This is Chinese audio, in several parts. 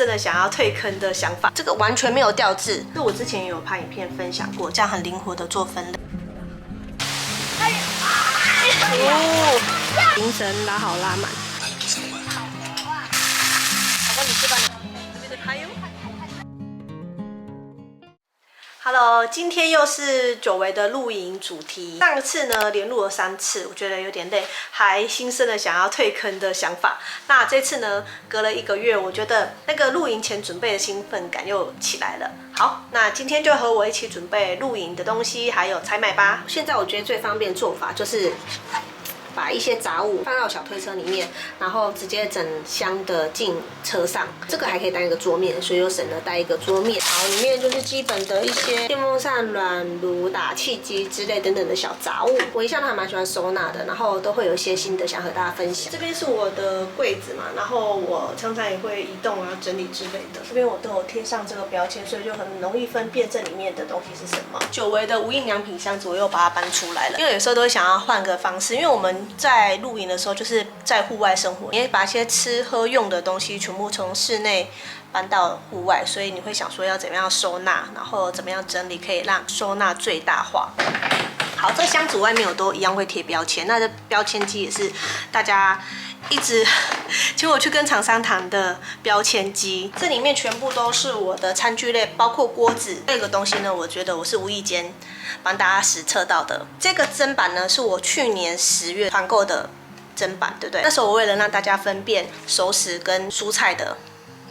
真的想要退坑的想法。这个完全没有掉字，这我之前也有拍影片分享过，这样很灵活的做分类。铃绳拉好拉满。Hello， 今天又是久违的露营主题。上次呢连录了3次，我觉得有点累，还心生了想要退坑的想法。那这次呢，隔了1个月，我觉得那个露营前准备的兴奋感又起来了。好，那今天就和我一起准备露营的东西，还有采买吧。现在我觉得最方便的做法就是把一些杂物放到小推车里面，然后直接整箱的进车上。这个还可以当一个桌面，所以又省了带一个桌面。好，里面就是基本的一些电风扇、暖炉、打气机之类等等的小杂物。我一向都还蛮喜欢收纳的，然后都会有一些心得想和大家分享。这边是我的柜子嘛，然后我常常也会移动啊、整理之类的。这边我都有贴上这个标签，所以就很容易分辨这里面的东西是什么。久违的无印良品箱子我又把它搬出来了，因为有时候都会想要换个方式，因为我们在露营的时候就是在户外生活，你会把一些吃喝用的东西全部从室内搬到户外，所以你会想说要怎么样收纳，然后怎么样整理可以让收纳最大化。好，这个箱子外面我都一样会贴标签，那这标签机也是大家一直请我去跟厂商谈的标签机，这里面全部都是我的餐具类，包括锅子。这个东西呢，我觉得我是无意间帮大家实测到的。这个砧板呢，是我去年10月团购的砧板，对不对？那时候我为了让大家分辨熟食跟蔬菜的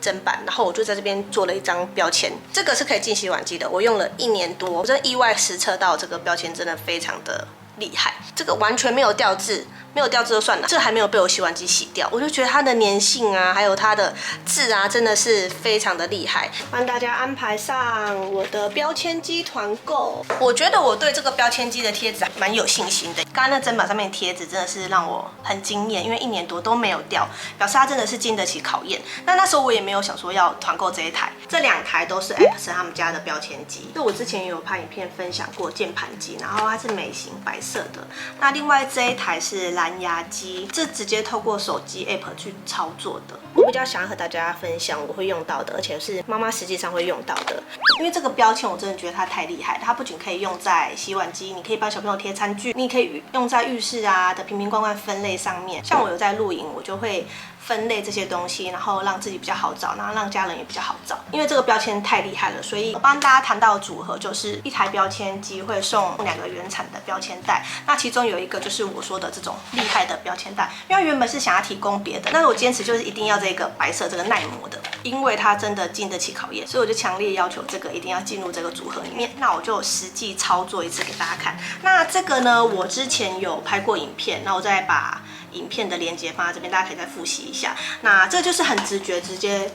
砧板，然后我就在这边做了一张标签，这个是可以进洗碗机的，我用了1年多，我真的意外实测到这个标签真的非常的厉害，这个完全没有掉字。没有掉字就算了，这还没有被我洗碗机洗掉，我就觉得它的粘性啊，还有它的字啊，真的是非常的厉害。帮大家安排上我的标签机团购，我觉得我对这个标签机的贴纸蛮有信心的。刚刚那砧板上面的贴纸真的是让我很惊艳，因为1年多都没有掉，表示它真的是经得起考验。那时候我也没有想说要团购这一台，这2台都是 Epson 他们家的标签机。就我之前也有拍影片分享过键盘机，然后它是美型白色的。那另外这一台是蓝牙机，这直接透过手机 App 去操作的。我比较想和大家分享我会用到的，而且是妈妈实际上会用到的。因为这个标签我真的觉得它太厉害了，它不仅可以用在洗碗机，你可以帮小朋友贴餐具，你可以用在浴室啊的瓶瓶罐罐分类上面。像我有在露营，我就会分类这些东西，然后让自己比较好找，然后让家人也比较好找。因为这个标签太厉害了，所以我帮大家谈到的组合就是1台标签机会送2个原产的标签袋，那其中有一个就是我说的这种厉害的标签袋。因为原本是想要提供别的，但是我坚持就是一定要这个白色这个耐磨的，因为它真的经得起考验，所以我就强烈要求这个一定要进入这个组合里面。那我就实际操作一次给大家看。那这个呢，我之前有拍过影片，那我再把影片的连接放在这边，大家可以再复习一下。那这就是很直觉，直接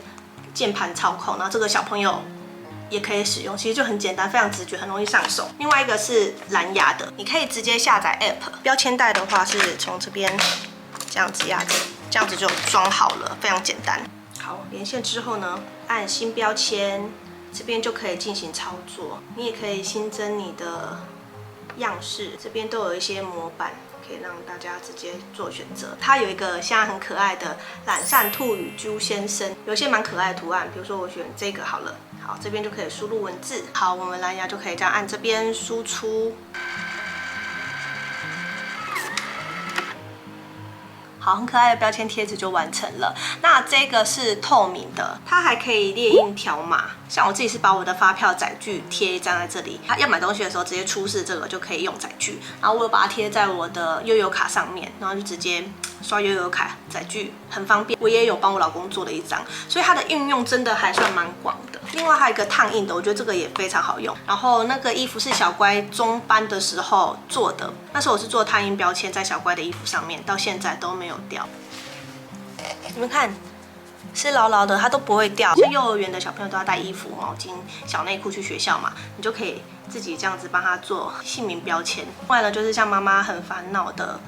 键盘操控，然后这个小朋友也可以使用，其实就很简单，非常直觉，很容易上手。另外一个是蓝牙的，你可以直接下载 App。标签袋的话是从这边这样子压着，这样子就装好了，非常简单。好，连线之后呢，按新标签，这边就可以进行操作。你也可以新增你的样式，这边都有一些模板，可以让大家直接做选择。它有一个现在很可爱的懒散兔与猪先生，有一些蛮可爱的图案，比如说我选这个好了。好，这边就可以输入文字。好，我们蓝牙就可以这样按这边输出。好，很可爱的标签贴纸就完成了。那这个是透明的，它还可以列印条码。像我自己是把我的发票载具贴一张在这里，他要买东西的时候直接出示这个就可以用载具。然后我有把它贴在我的悠游卡上面，然后就直接刷悠游卡载具，很方便。我也有帮我老公做了一张，所以它的运用真的还算蛮广的。另外还有一个烫印的，我觉得这个也非常好用。然后那个衣服是小乖中班的时候做的，那时候我是做烫印标签在小乖的衣服上面，到现在都没有掉。你们看，是牢牢的，它都不会掉。像幼儿园的小朋友都要带衣服、毛巾、小内裤去学校嘛，你就可以自己这样子帮他做姓名标签。另外呢，就是像妈妈很烦恼的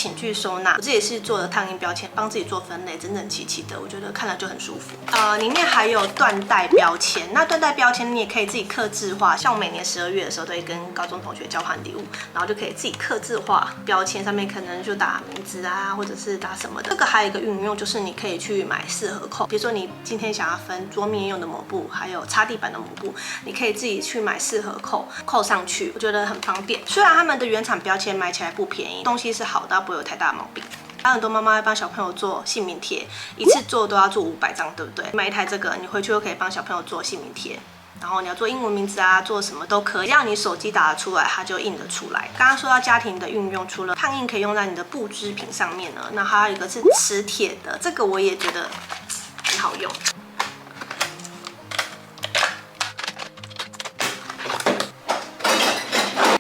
寝具收纳，我自己是做的烫印标签，帮自己做分类，整整齐齐的，我觉得看了就很舒服。里面还有缎带标签，那缎带标签你也可以自己客制化，像我每年12月的时候都会跟高中同学交换礼物，然后就可以自己客制化标签，上面可能就打名字啊，或者是打什么的。这个还有一个运用就是你可以去买4盒扣，比如说你今天想要分桌面用的抹布，还有擦地板的抹布，你可以自己去买4盒扣上去，我觉得很方便。虽然他们的原厂标签买起来不便宜，东西是好到不会有太大毛病。还有很多妈妈会帮小朋友做姓名贴，一次做都要做500张，对不对？买一台这个，你回去就可以帮小朋友做姓名贴。然后你要做英文名字啊，做什么都可以，只要你手机打得出来，它就印得出来。刚刚说到家庭的运用，除了烫印可以用在你的布织品上面呢，那还有一个是磁铁的，这个我也觉得很好用。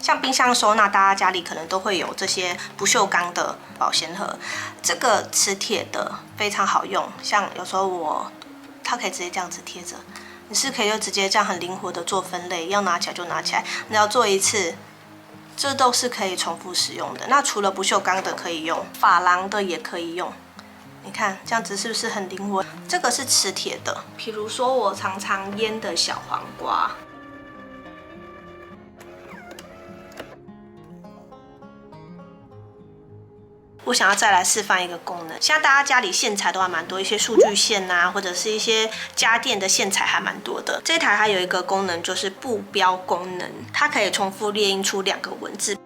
像冰箱收纳，大家家里可能都会有这些不锈钢的保鲜盒，这个磁铁的非常好用。像有时候它可以直接这样子贴着，你是可以就直接这样很灵活的做分类，要拿起来就拿起来，你要做一次，这都是可以重复使用的。那除了不锈钢的可以用，珐琅的也可以用。你看这样子是不是很灵活？这个是磁铁的，比如说我常常腌的小黄瓜。我想要再来示范一个功能，现在大家家里线材都还蛮多，一些数据线啊，或者是一些家电的线材还蛮多的。这台还有一个功能就是布标功能，它可以重复列印出2个文字。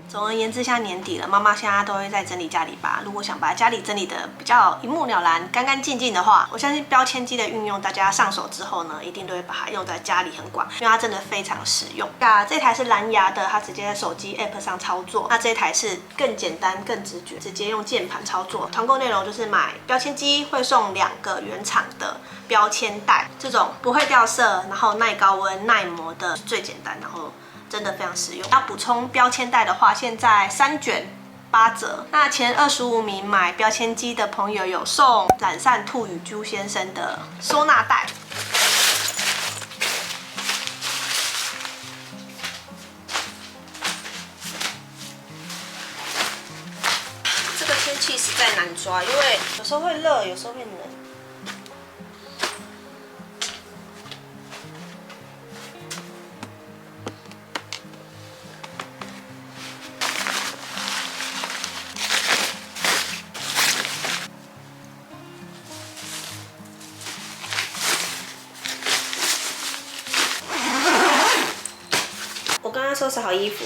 总而言之，现在年底了，妈妈现在都会在整理家里吧。如果想把家里整理的比较一目了然、干干净净的话，我相信标签机的运用，大家上手之后呢，一定都会把它用在家里很广，因为它真的非常实用。那这台是蓝牙的，它直接在手机 App 上操作。那这台是更简单、更直觉，直接用键盘操作。团购内容就是买标签机会送2个原厂的标签袋，这种不会掉色，然后耐高温、耐磨的最简单，然后真的非常实用。要补充标签袋的话，现在3卷8折。那前25名买标签机的朋友有送懒散兔与朱先生的收纳袋。这个天气实在难抓，因为有时候会热，有时候会冷。我刚刚收拾好衣服，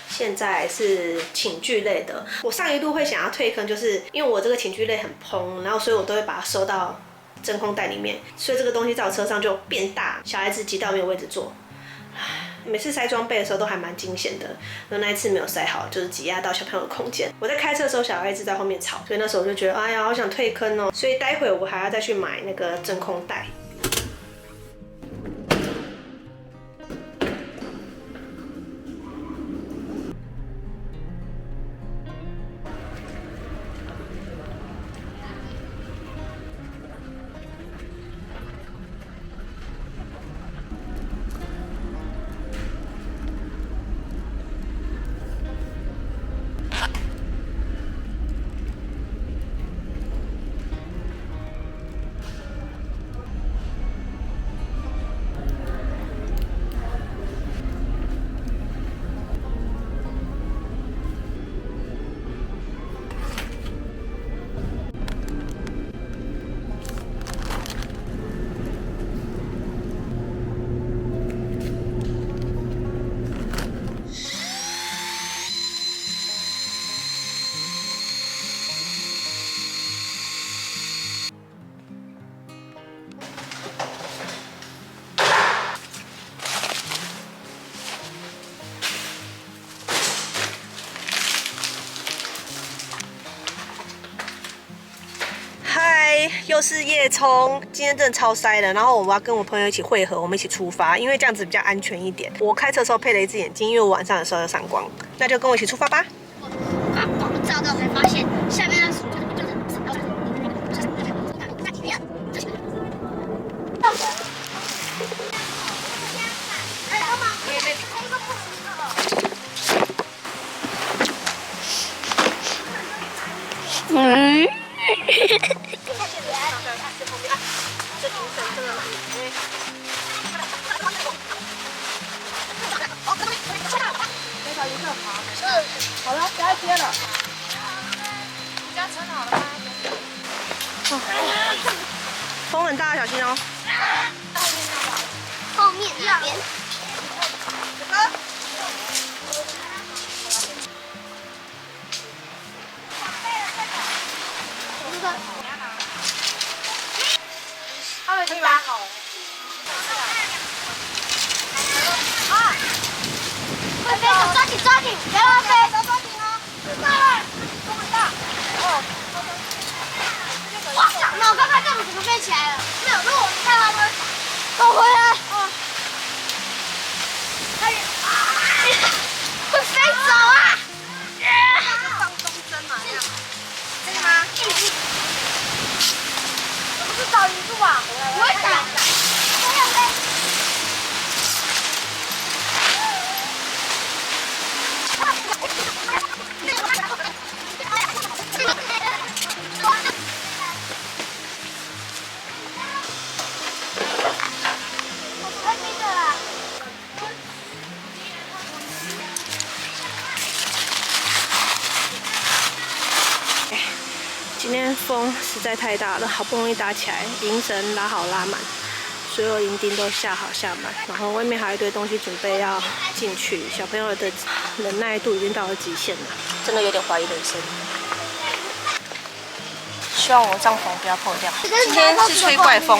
现在是寝具类的。我上一度会想要退坑，就是因为我这个寝具类很蓬，然后所以我都会把它收到真空袋里面，所以这个东西在我车上就变大，小孩子挤到没有位置坐。每次塞装备的时候都还蛮惊险的，那一次没有塞好，就是挤压到小朋友的空间。我在开车的时候，小孩子在后面吵，所以那时候我就觉得，哎呀，好想退坑哦。所以待会我还要再去买那个真空袋。又是夜冲，今天真的超塞的。然后我要跟我朋友一起汇合，我们一起出发，因为这样子比较安全一点。我开车的时候配了一只眼镜，因为我晚上的时候有闪光。那就跟我一起出发吧。把光照到，才发现下面那树就是这评审真的很这条游客好。好了，不要接了。你家存好了吗？风很大，小心哦。后面那边。他们已经拉好了。会飞，手抓紧抓紧，不要乱飞，手抓紧哦。到了，风很大。哦。哇，那我刚刚这样怎么飞起来了？没有路，你看他们。走回来。哦。会飞走啊！放风筝嘛，这样。真的吗？我不是找鱼柱啊，我会打。我要飞。今天风实在太大了，好不容易打起来，营绳拉好拉满，所有营钉都下好下满，然后外面还有一堆东西准备要进去，小朋友的忍耐度已经到了极限了，真的有点怀疑人生。希望我帐篷不要破掉。今天是吹怪风。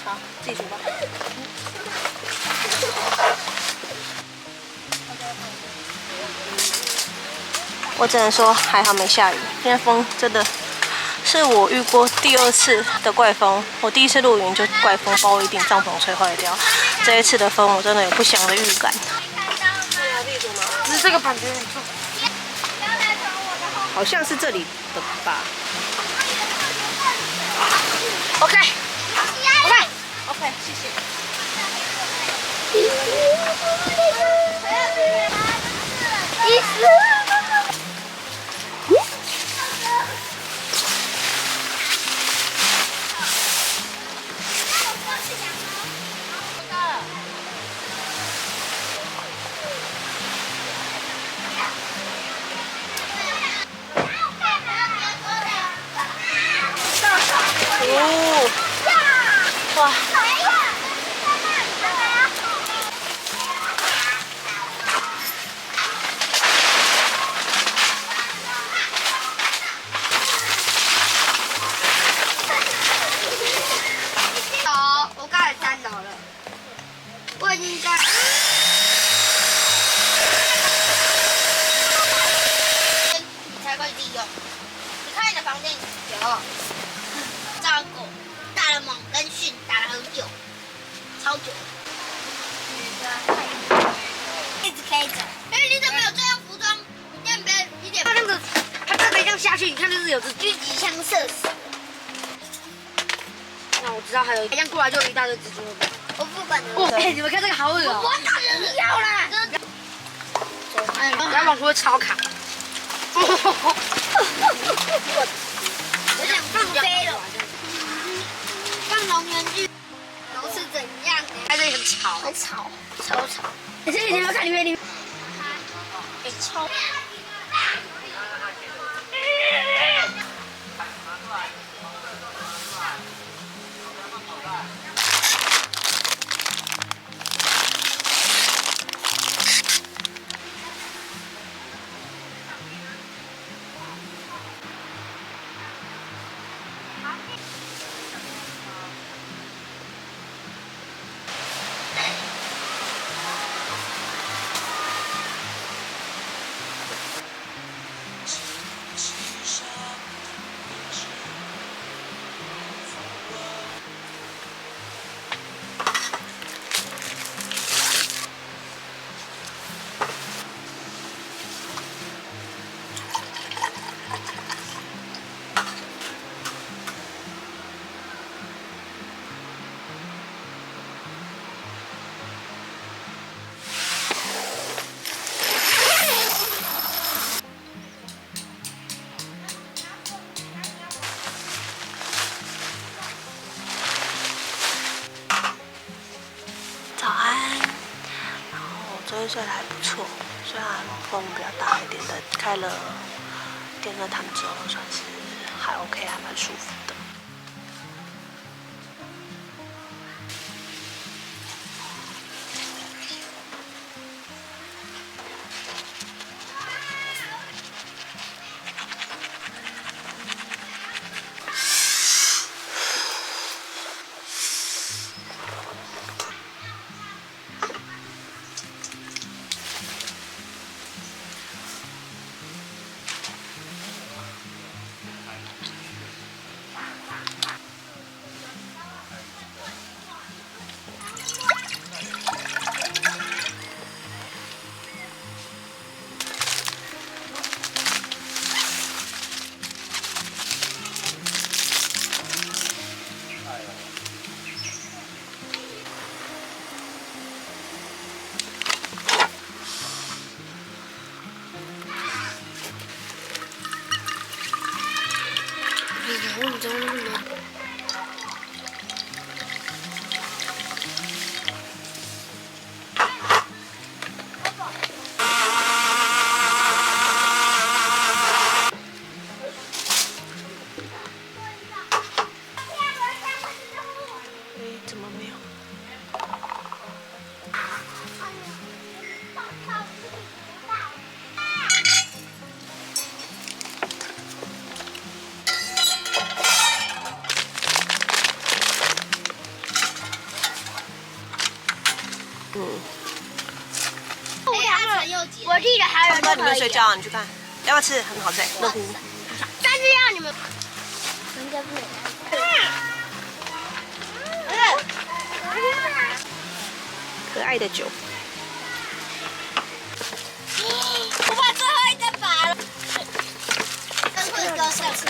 好，自己煮吧。我只能说还好没下雨，今天风真的是我遇过第2次的怪风。我第1次露营就怪风把我一顶帐篷吹坏掉，这一次的风我真的有不祥的预感。只是这个板子有点重。好像是这里的吧。OK， 谢谢。哦，哇！我刚才3楼了，我已经在。你才会利用。你看你的房间有照顾大了猛跟训打了很久，超久。一直背着。哎，你怎么有这样服装？你点。他这样子，他这个这样下去，你看就是有只狙击枪射死。那我知道还有，这样过来就有一大堆蜘蛛了。我不管了。哇，哎，你们看这个好恶哦。我当然要啦。不要往出会超卡。我想放飞了。放龙源剧都是怎样的？它这里很吵，很吵，超吵。你有没有看里面？哎，超。睡得还不错，虽然风比较大一点的，开了电热毯之后，算是还 OK， 还蛮舒服的。我怎么那么怎么没有？我记得还有那你们睡觉啊？你去看，要不要吃？很好吃，热乎。但是要你们，人家不能。可爱的酒。我把最后一根拔了。这会高上课。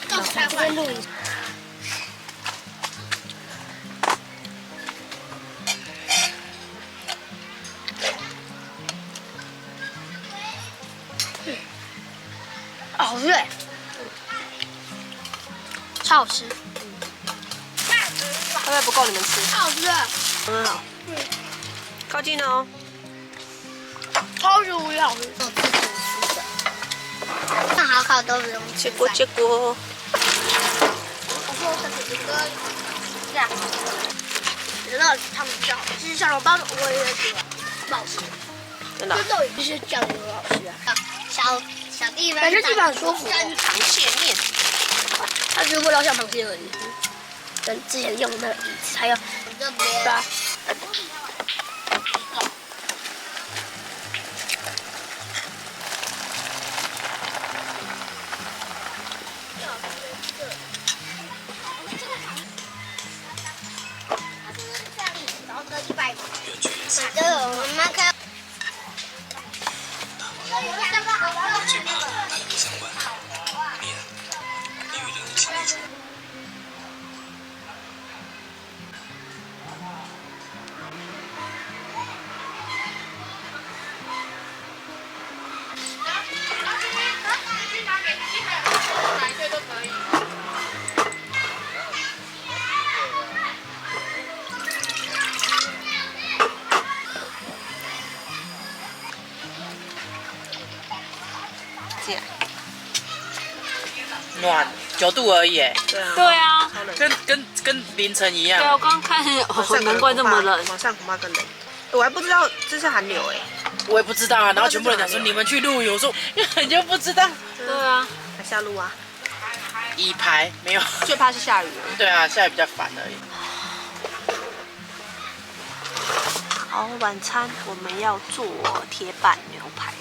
告诉他快录影。好热，超好吃。会不会不够你们吃？超好吃，很好。靠近哦。超级无敌好吃。那好烤都不用切锅切锅。我说我跟姐姐哥这样，觉得他们比较好吃。其实小笼包我也喜欢，不好吃。真的。这豆也是酱油好吃啊。小地方，可是地方很舒服。跟螃蟹面，它只是味道像螃蟹而已，跟之前用的椅子还有这边。对啊。反正我妈开。暖9度而已，对啊。对啊，超冷。跟凌晨一对啊，样。我刚看，哦，难怪这么冷。晚上恐怕更冷。我还不知道这是寒流哎。我也不知道啊，然后全部人讲说你们去露营，我说你就不知道。对啊，还下路啊？一排没有。最怕是下雨了。对啊，下雨比较烦而已。好，晚餐我们要做铁板牛排。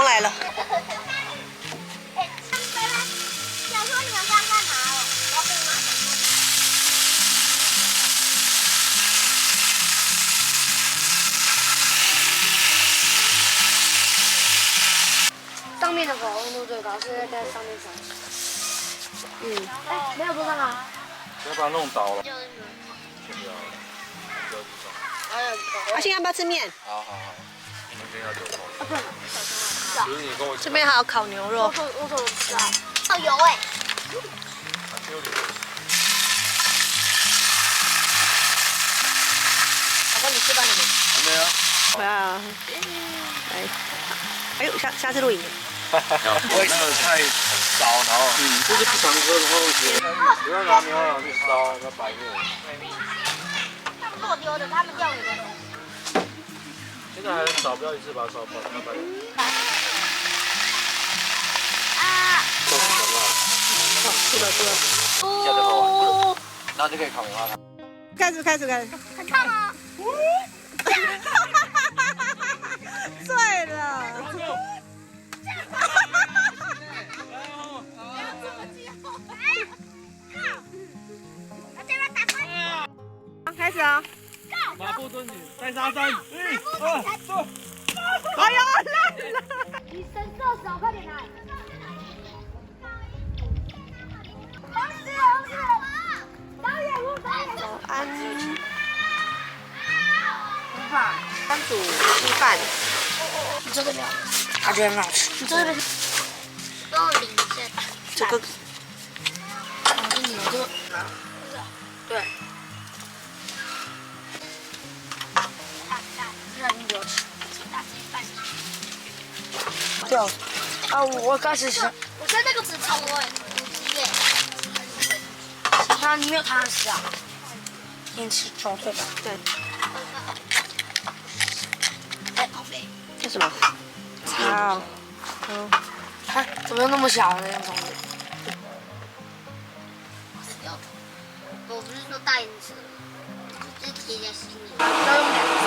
来了。想说你们刚干嘛了？我要被骂。上面的火温度最高是在上面烧。哎，没有桌上啊。要把它弄倒了。阿信要不要吃面？好，明天要就好。只是你跟我这边还有烤牛肉。我怎么知道？好油哎！老公，你吃饭了没？还没啊？回来啊！来，哎呦，下次录影。那个太少，然后就是不常喝，然后不要拿牛奶去烧，那白面。我丢的，他们叫你的。现在还很少，不要一次把它烧爆，那白面。啊！出了。一下就喝完，然后就可以烤棉花糖。开始。很烫吗？醉了。开始啊！马步蹲起，再杀3、1、2、走！哎呦，烂了！你神射手，快点来！红色，导演，安三煮稀饭，你这个没有，他觉得很好吃。你这个帮我淋一下。这个对，让你给我吃，对啊，我开始想，我觉得那个纸超多哎，5G耶。那你没有糖吃啊？先吃粥对吧？对，哎，宝贝，这什么？好，看怎么那么小的那种子？我不是说大眼吃，就是贴在心里。要用2种。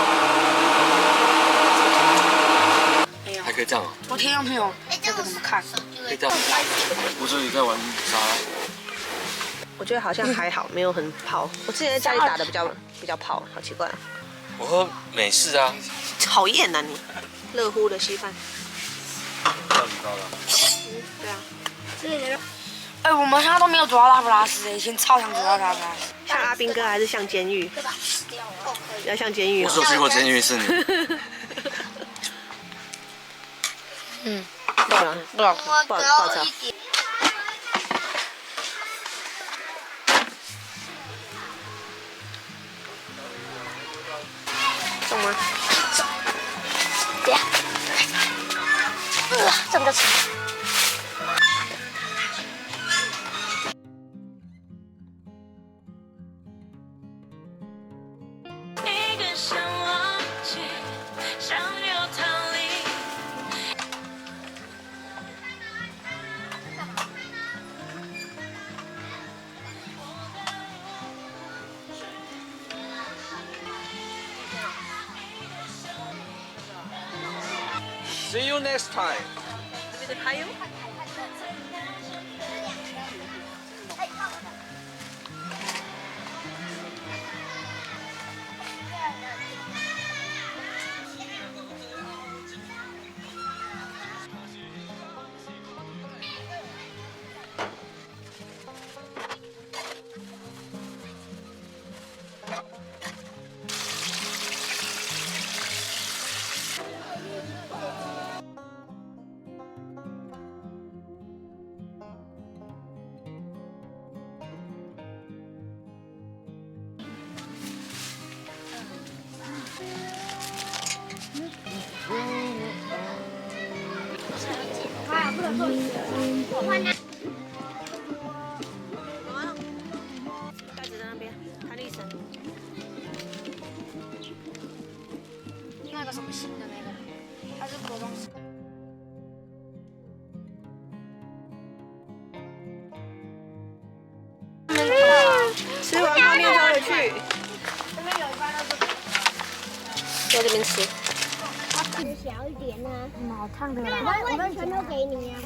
没有，还可以这样啊？我贴上朋友，哎，这个怎么看？可以这样。不是你在玩沙？我觉得好像还好，没有很泡。我之前在家里打的比较泡，好奇怪。我喝美式啊。讨厌啊你！热乎的稀饭。这你知道的。对啊。哎，我们现在都没有走到拉普拉斯，以前超想走到拉普拉斯。像阿兵哥还是像监狱？对吧？吃掉了。哦，可以。比较像监狱哦。我是有去过监狱是你。嗯，对啊，不好。我不好吃啊只要一点。重吗？对呀。这么多吃。一个想忘记，想要逃离。See you next time. 这边还有。袋子在那边，看历史。那个什么新的那个，它是国光石。吃完泡面才回去。这边有一半都是。在这边吃。小一点啊。好烫的啦。我们全都给你啊。